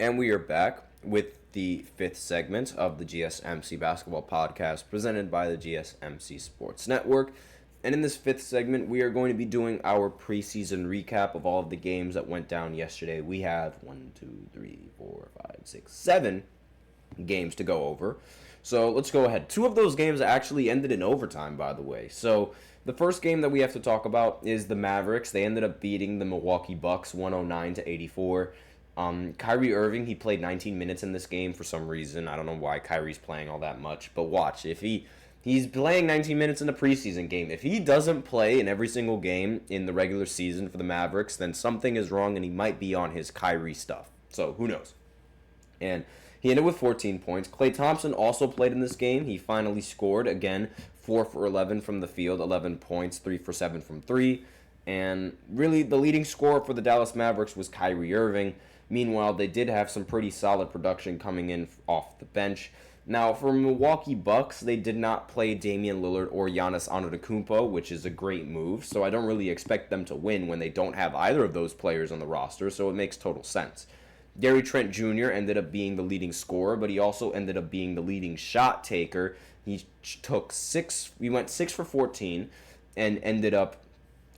And we are back with the fifth segment of the GSMC Basketball Podcast presented by the GSMC Sports Network. And in this fifth segment, we are going to be doing our preseason recap of all of the games that went down yesterday. We have 7 games to go over. So let's go ahead. 2 of those games actually ended in overtime, by the way. So the first game that we have to talk about is the Mavericks. They ended up beating the Milwaukee Bucks 109-84. Kyrie Irving, he played 19 minutes in this game for some reason. I don't know why Kyrie's playing all that much, but watch. If he's playing 19 minutes in a preseason game, if he doesn't play in every single game in the regular season for the Mavericks, then something is wrong and he might be on his Kyrie stuff. So who knows? And he ended with 14 points. Klay Thompson also played in this game. He finally scored again, 4 for 11 from the field, 11 points, 3 for 7 from 3. And really, the leading scorer for the Dallas Mavericks was Kyrie Irving. Meanwhile, they did have some pretty solid production coming in off the bench. Now, for Milwaukee Bucks, they did not play Damian Lillard or Giannis Antetokounmpo, which is a great move. So I don't really expect them to win when they don't have either of those players on the roster, so it makes total sense. Gary Trent Jr. ended up being the leading scorer, but he also ended up being the leading shot taker. He went 6 for 14 and ended up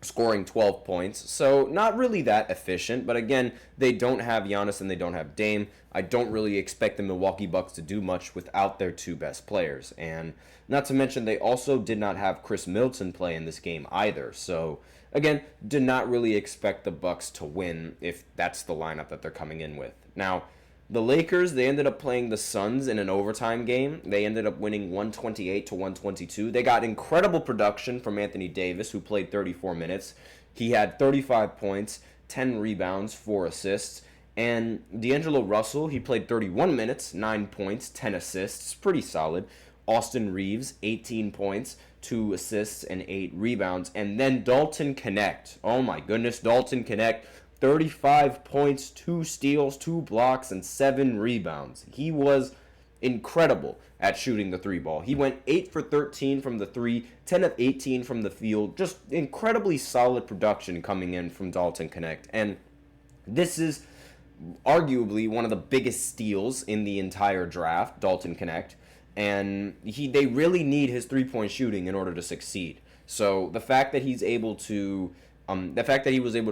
scoring 12 points. So not really that efficient, but again, they don't have Giannis and they don't have Dame. I don't really expect the Milwaukee Bucks to do much without their 2 best players. And not to mention, they also did not have Chris Middleton play in this game either. So again, did not really expect the Bucks to win if that's the lineup that they're coming in with. Now, the Lakers, they ended up playing the Suns in an overtime game. They ended up winning 128-122. They got incredible production from Anthony Davis, who played 34 minutes. He had 35 points, 10 rebounds, 4 assists. And D'Angelo Russell, he played 31 minutes, 9 points, 10 assists. Pretty solid. Austin Reeves, 18 points, 2 assists, and 8 rebounds. And then Dalton Knecht. Oh my goodness, Dalton Knecht. 35 points, 2 steals, 2 blocks, and 7 rebounds. He was incredible at shooting the 3 ball. He went 8 for 13 from the 3, 10 of 18 from the field. Just incredibly solid production coming in from Dalton Knecht. And this is arguably one of the biggest steals in the entire draft, Dalton Knecht. And they really need his 3-point shooting in order to succeed. So the fact that he was able to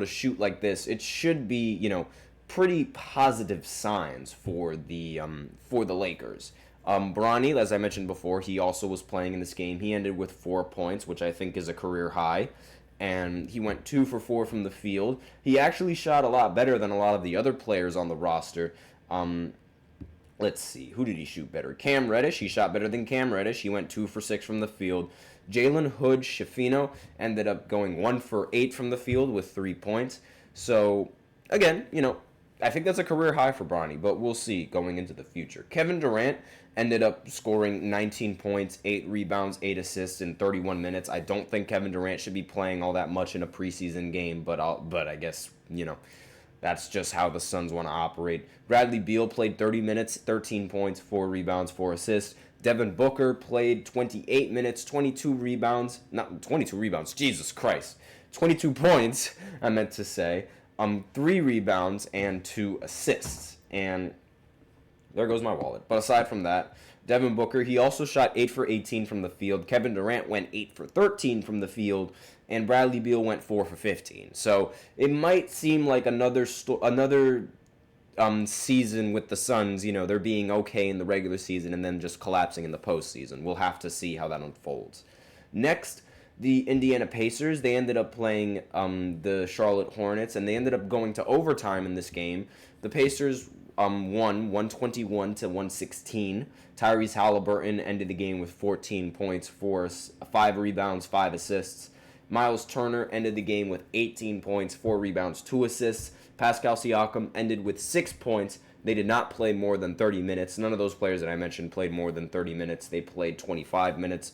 shoot like this, it should be, pretty positive signs for the Lakers. Bronny, as I mentioned before, he also was playing in this game. He ended with 4 points, which I think is a career high. And he went 2 for 4 from the field. He actually shot a lot better than a lot of the other players on the roster. Let's see, who did he shoot better? Cam Reddish, he shot better than Cam Reddish. He went 2 for 6 from the field. Jalen Hood-Schifino ended up going 1 for 8 from the field with 3 points. So, again, I think that's a career high for Bronny, but we'll see going into the future. Kevin Durant ended up scoring 19 points, 8 rebounds, 8 assists in 31 minutes. I don't think Kevin Durant should be playing all that much in a preseason game, but I guess, that's just how the Suns want to operate. Bradley Beal played 30 minutes, 13 points, 4 rebounds, 4 assists. Devin Booker played 28 minutes, 22 rebounds. Not 22 rebounds, Jesus Christ. 22 points, I meant to say. 3 rebounds and 2 assists. And there goes my wallet. But aside from that, Devin Booker, he also shot 8 for 18 from the field. Kevin Durant went 8 for 13 from the field. And Bradley Beal went 4 for 15. So it might seem like another season with the Suns, they're being okay in the regular season and then just collapsing in the postseason. We'll have to see how that unfolds. Next, the Indiana Pacers, they ended up playing the Charlotte Hornets, and they ended up going to overtime in this game. The Pacers won 121-116. Tyrese Halliburton ended the game with 14 points, 5 rebounds, 5 assists. Miles Turner ended the game with 18 points, 4 rebounds, 2 assists. Pascal Siakam ended with 6 points. They did not play more than 30 minutes. None of those players that I mentioned played more than 30 minutes. They played 25 minutes.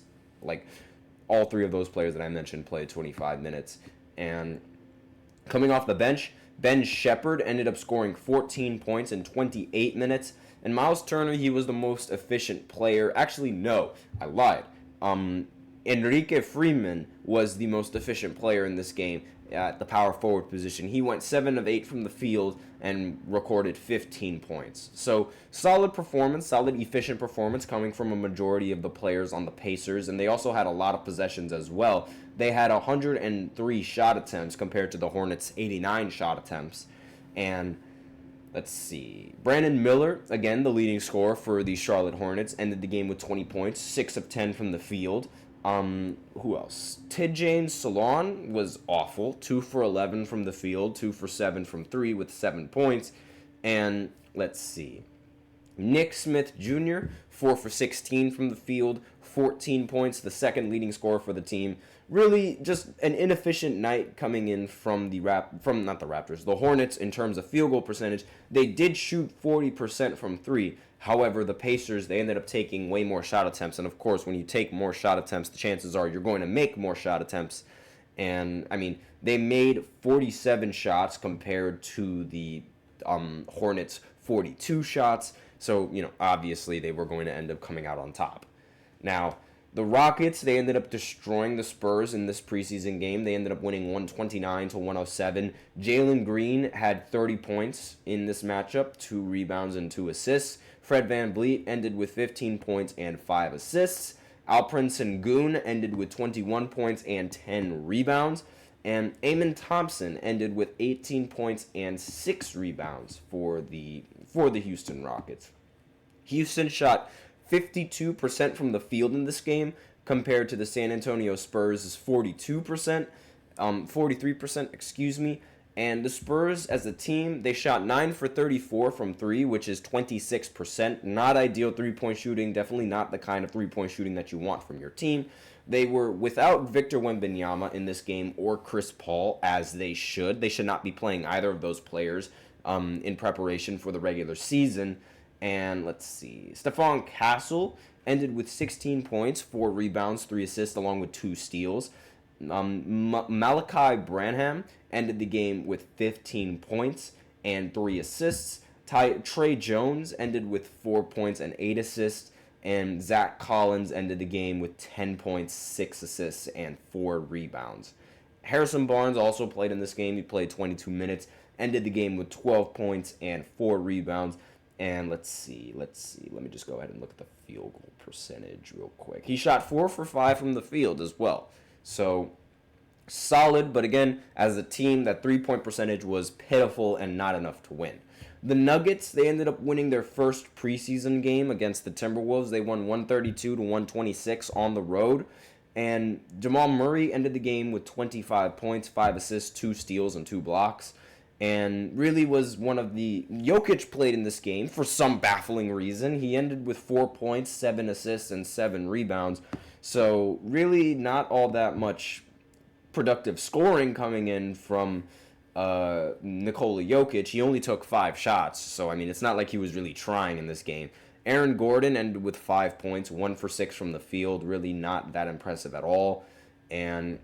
All 3 of those players that I mentioned played 25 minutes. And coming off the bench, Ben Shepherd ended up scoring 14 points in 28 minutes. And Miles Turner, he was the most efficient player. Actually, no, I lied. Enrique Freeman was the most efficient player in this game, at the power forward position. He went 7 of 8 from the field and recorded 15 points. So solid performance, solid efficient performance coming from a majority of the players on the Pacers, and they also had a lot of possessions as well. They had 103 shot attempts compared to the Hornets' 89 shot attempts. And let's see. Brandon Miller, again, the leading scorer for the Charlotte Hornets, ended the game with 20 points, 6 of 10 from the field. Who else? Tidjane Salon was awful. 2 for 11 from the field, 2 for 7 from 3 with 7 points. And let's see. Nick Smith Jr., 4 for 16 from the field, 14 points, the second leading scorer for the team. Really just an inefficient night coming in from the Hornets in terms of field goal percentage. They did shoot 40% from 3. However, the Pacers, they ended up taking way more shot attempts. And, of course, when you take more shot attempts, the chances are you're going to make more shot attempts. And, I mean, they made 47 shots compared to the Hornets' 42 shots. So, obviously they were going to end up coming out on top. Now, the Rockets, they ended up destroying the Spurs in this preseason game. They ended up winning 129-107. Jalen Green had 30 points in this matchup, 2 rebounds and 2 assists. Fred VanVleet ended with 15 points and 5 assists. Alperen Sengun ended with 21 points and 10 rebounds. And Amen Thompson ended with 18 points and 6 rebounds for the Houston Rockets. Houston shot 52% from the field in this game compared to the San Antonio Spurs' 43%, And the Spurs, as a team, they shot 9 for 34 from 3, which is 26%. Not ideal three-point shooting, definitely not the kind of three-point shooting that you want from your team. They were without Victor Wembanyama in this game or Chris Paul, as they should. They should not be playing either of those players in preparation for the regular season. And let's see. Stephon Castle ended with 16 points, 4 rebounds, 3 assists, along with 2 steals. Malachi Branham ended the game with 15 points and 3 assists. Trey Jones ended with 4 points and 8 assists. And Zach Collins ended the game with 10 points, 6 assists, and 4 rebounds. Harrison Barnes also played in this game. He played 22 minutes, ended the game with 12 points and 4 rebounds. And let's see. Let me just go ahead and look at the field goal percentage real quick. He shot 4 for 5 from the field as well. So, solid, but again, as a team, that three-point percentage was pitiful and not enough to win. The Nuggets, they ended up winning their first preseason game against the Timberwolves. They won 132-126 on the road. And Jamal Murray ended the game with 25 points, 5 assists, 2 steals, and 2 blocks. And really was one of the... Jokic played in this game for some baffling reason. He ended with 4 points, 7 assists, and 7 rebounds. So really not all that much productive scoring coming in from Nikola Jokic. He only took 5 shots. So, I mean, it's not like he was really trying in this game. Aaron Gordon ended with 5 points, 1 for 6 from the field. Really not that impressive at all. And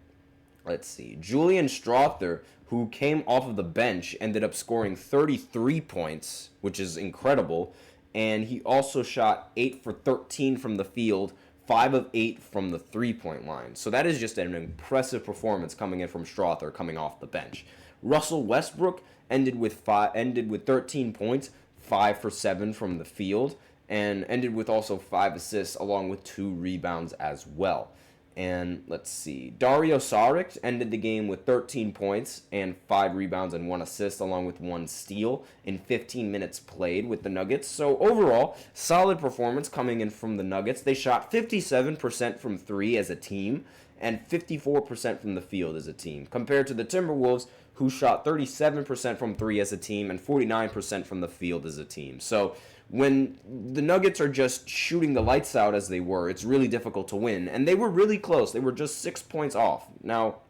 let's see. Julian Strawther, who came off of the bench, ended up scoring 33 points, which is incredible. And he also shot 8 for 13 from the field, 5 of 8 from the three-point line. So that is just an impressive performance coming in from Strawther coming off the bench. Russell Westbrook ended with 13 points, 5 for 7 from the field, and ended with also 5 assists along with 2 rebounds as well. And let's see, Dario Saric ended the game with 13 points and 5 rebounds and 1 assist along with 1 steal in 15 minutes played with the Nuggets. So overall, solid performance coming in from the Nuggets. They shot 57% from 3 as a team and 54% from the field as a team, compared to the Timberwolves, who shot 37% from 3 as a team and 49% from the field as a team. So when the Nuggets are just shooting the lights out as they were, it's really difficult to win. And they were really close. They were just 6 points off. Now,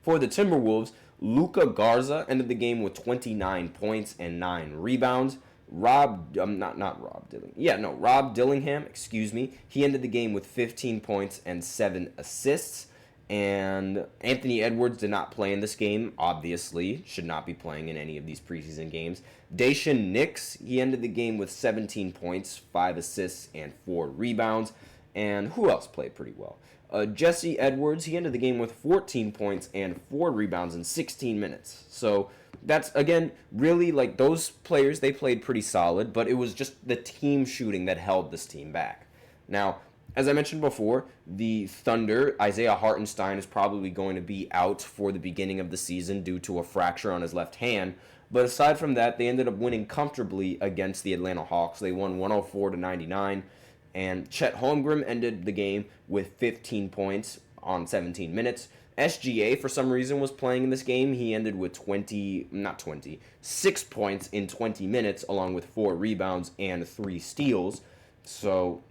for the Timberwolves, Luka Garza ended the game with 29 points and 9 rebounds. Rob Dillingham, he ended the game with 15 points and 7 assists. And Anthony Edwards did not play in this game, obviously. Should not be playing in any of these preseason games. Daishen Nix, he ended the game with 17 points, 5 assists, and 4 rebounds. And who else played pretty well? Jesse Edwards, he ended the game with 14 points and 4 rebounds in 16 minutes. So that's, again, really, like, those players, they played pretty solid, but it was just the team shooting that held this team back. Now, as I mentioned before, the Thunder, Isaiah Hartenstein is probably going to be out for the beginning of the season due to a fracture on his left hand. But aside from that, they ended up winning comfortably against the Atlanta Hawks. They won 104-99. And Chet Holmgren ended the game with 15 points on 17 minutes. SGA, for some reason, was playing in this game. He ended with 6 points in 20 minutes, along with 4 rebounds and 3 steals. So,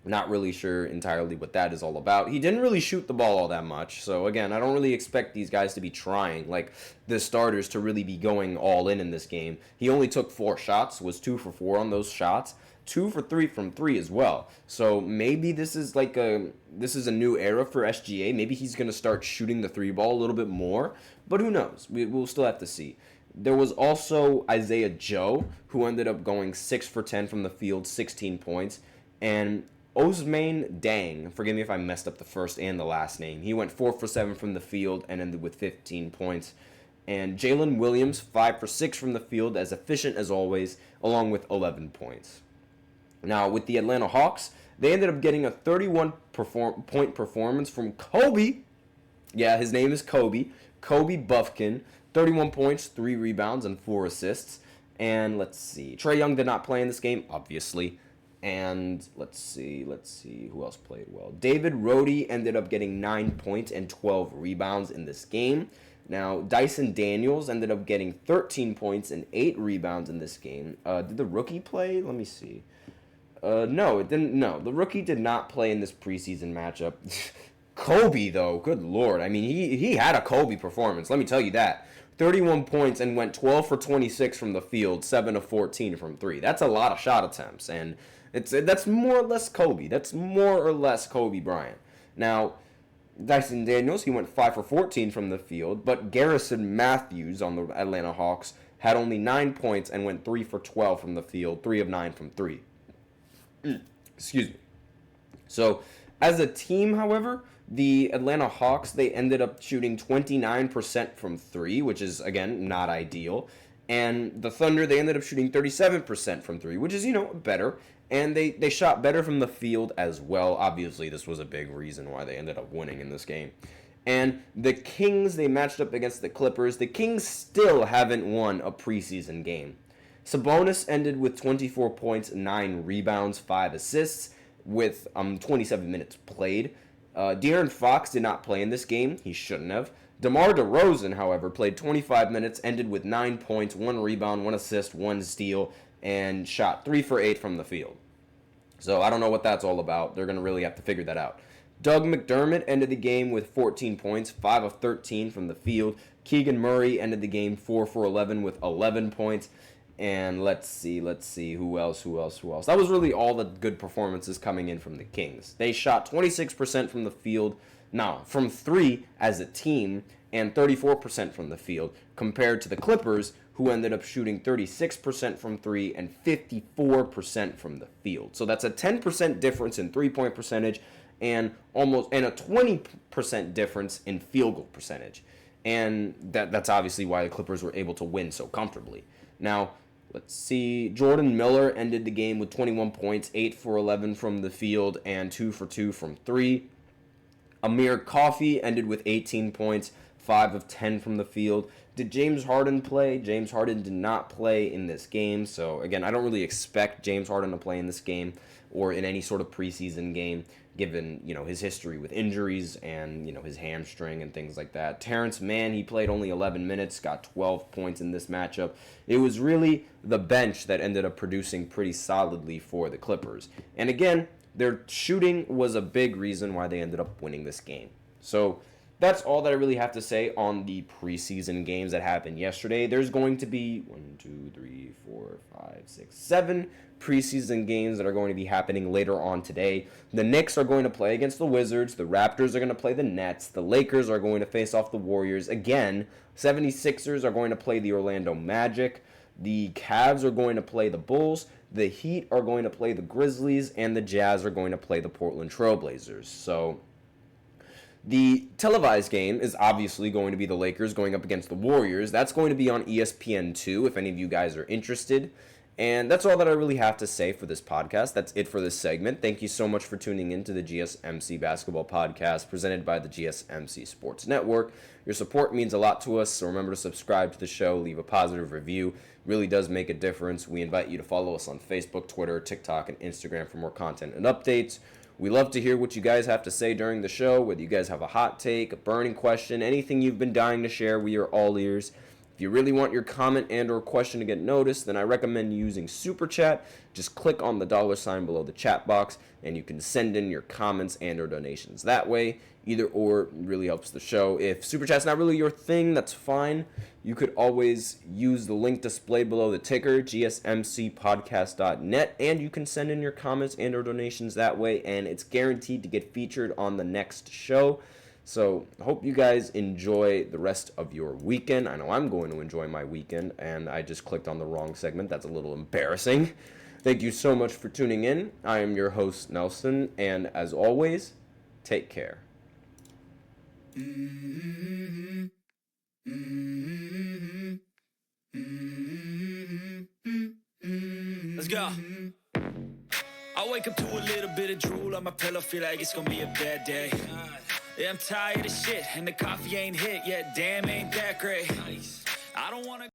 not really sure entirely what that is all about. He didn't really shoot the ball all that much. So, again, I don't really expect these guys to be trying, like the starters, to really be going all in this game. He only took 4 shots, was 2 for 4 on those shots. 2 for 3 from 3 as well. So maybe this is a new era for SGA. Maybe he's going to start shooting the 3 ball a little bit more. But who knows? We'll still have to see. There was also Isaiah Joe, who ended up going 6 for 10 from the field, 16 points. And Ousmane Dang, forgive me if I messed up the first and the last name. He went 4 for 7 from the field and ended with 15 points. And Jalen Williams, 5 for 6 from the field, as efficient as always, along with 11 points. Now, with the Atlanta Hawks, they ended up getting a 31-point performance from Kobe. Yeah, his name is Kobe. Kobe Buffkin, 31 points, 3 rebounds, and 4 assists. And let's see. Trae Young did not play in this game, obviously. And let's see who else played well. David Roddy ended up getting 9 points and 12 rebounds in this game. Now, Dyson Daniels ended up getting 13 points and 8 rebounds in this game. Did the rookie play? Let me see. No, it didn't. No, the rookie did not play in this preseason matchup. Kobe, though, good lord. I mean, he had a Kobe performance, let me tell you that. 31 points and went 12 for 26 from the field, 7 of 14 from 3. That's a lot of shot attempts, and that's more or less Kobe. That's more or less Kobe Bryant. Now, Dyson Daniels, he went 5 for 14 from the field, but Garrison Matthews on the Atlanta Hawks had only 9 points and went 3 for 12 from the field, 3 of 9 from 3. Excuse me. So, as a team, however, the Atlanta Hawks, they ended up shooting 29% from 3, which is, again, not ideal. And the Thunder, they ended up shooting 37% from 3, which is, better. And they shot better from the field as well. Obviously, this was a big reason why they ended up winning in this game. And the Kings, they matched up against the Clippers. The Kings still haven't won a preseason game. Sabonis ended with 24 points, 9 rebounds, 5 assists with 27 minutes played. De'Aaron Fox did not play in this game. He shouldn't have. DeMar DeRozan, however, played 25 minutes, ended with 9 points, 1 rebound, 1 assist, 1 steal, and shot 3 for 8 from the field. So I don't know what that's all about. They're going to really have to figure that out. Doug McDermott ended the game with 14 points, 5 of 13 from the field. Keegan Murray ended the game 4 for 11 with 11 points. And let's see, who else? That was really all the good performances coming in from the Kings. They shot 26% from the field, from 3 as a team, and 34% from the field, compared to the Clippers, who ended up shooting 36% from 3 and 54% from the field. So that's a 10% difference in three-point percentage and a 20% difference in field goal percentage. And that's obviously why the Clippers were able to win so comfortably. Now, let's see. Jordan Miller ended the game with 21 points, 8 for 11 from the field, and 2 for 2 from 3. Amir Coffey ended with 18 points, 5 of 10 from the field. Did James Harden play? James Harden did not play in this game. So, again, I don't really expect James Harden to play in this game or in any sort of preseason game, given, his history with injuries and, his hamstring and things like that. Terrence Mann, he played only 11 minutes, got 12 points in this matchup. It was really the bench that ended up producing pretty solidly for the Clippers. And again, their shooting was a big reason why they ended up winning this game. So that's all that I really have to say on the preseason games that happened yesterday. There's going to be 7 preseason games that are going to be happening later on today. The Knicks are going to play against the Wizards. The Raptors are going to play the Nets. The Lakers are going to face off the Warriors again. 76ers are going to play the Orlando Magic. The Cavs are going to play the Bulls. The Heat are going to play the Grizzlies. And the Jazz are going to play the Portland Trailblazers. So The televised game is obviously going to be the Lakers going up against the Warriors. That's going to be on ESPN2 if any of you guys are interested. And that's all that I really have to say for this podcast. That's it for this segment. Thank you so much for tuning in to the GSMC Basketball Podcast presented by the GSMC Sports Network. Your support means a lot to us, so remember to subscribe to the show, leave a positive review. It really does make a difference. We invite you to follow us on Facebook, Twitter, TikTok, and Instagram for more content and updates. We love to hear what you guys have to say during the show, whether you guys have a hot take, a burning question, anything you've been dying to share, we are all ears. If you really want your comment and or question to get noticed, then I recommend using Super Chat. Just click on the $ below the chat box, and you can send in your comments and or donations that way. Either or really helps the show. If Super Chat's not really your thing, that's fine. You could always use the link displayed below the ticker, gsmcpodcast.net, and you can send in your comments and or donations that way, and it's guaranteed to get featured on the next show. So I hope you guys enjoy the rest of your weekend. I know I'm going to enjoy my weekend, and I just clicked on the wrong segment. That's a little embarrassing. Thank you so much for tuning in. I am your host, Nelson, and as always, take care. Let's go. I wake up to a little bit of drool on my pillow, feel like it's gonna be a bad day. Yeah, I'm tired of shit, and the coffee ain't hit yet. Damn, ain't that great. I don't wanna